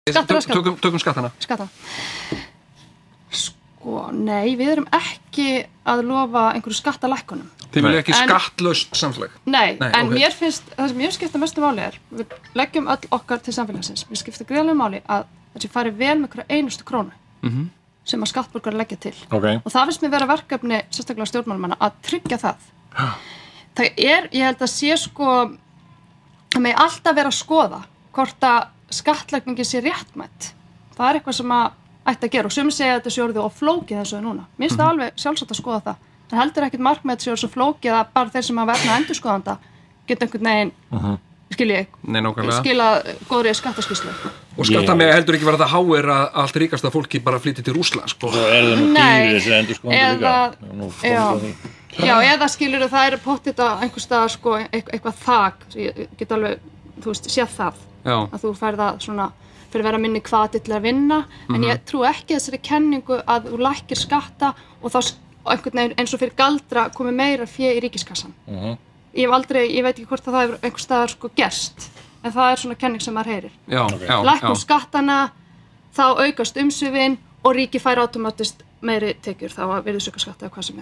Tökum skattana. Sko, nei, við erum ekki að lofa einhverju skattalækkunum. Þið vilja ekki skattlaust samfélag? Nei, en mér finnst, það sem mér skipta mestu máli við leggjum öll okkar til samfélagsins. Mér skipta gríðarlegu máli að þessi fari vel með hverja einustu krónu sem að skattborgar leggja til. Og það finnst mér vera verkefni, sérstaklega stjórnmálamanna, að tryggja það. Það ég held að sé sko, það megi alltaf vera að skoða hvort að skattlagningin sé réttmætt. Það eitthvað sem að ætti að gera og sumir segja að þetta sé orðið of flókið eins og núna. Mér finnst það alveg sjálfsagt að skoða það. Það heldur ekkert markmið sé orðið svo flókið að bara þeir sem hafa verið endurskoðanda geta einhvern veginn skila góðri skattaskýrslu. Og skattamega heldur ekki vera það háir að allt ríkasta fólki bara flytji til Rússland, sko. Svo það nú dýrir þessi endurskoðandi líka. Já, eða skilur það pottið að einhvers staðar sko eitthvað þak, ég get alveg, þú veist, séð það. Að þú færð að svona fyrir að vera minni hvati til að vinna, en ég trú ekki þessari kenningu að þú lækkir skatta og þá einhvern veginn eins og fyrir galdra komi meira fé í ríkiskassan. Ég veit ekki hvort það hefur einhvers staðar sko gerst, en það svona kenning sem maður heyrir. Lækkum skattana, þá aukast umsvifin og ríki fær automatist meiri tekjur, þá að virðisaukaskatta eða hvað sem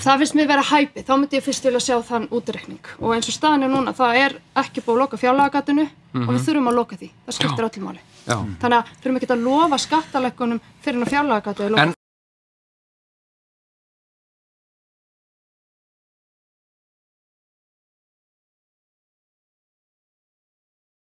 Það finnst mér vera hæpið, þá myndi ég fyrst vilja sjá þann útreikning og eins og staðan núna, það ekki búið að loka fjárlagagatinu og við þurfum að loka því, það skiptir öllu máli. Þannig að þurfum ekki að lofa skattalækkunum fyrir fjárlagagatinu.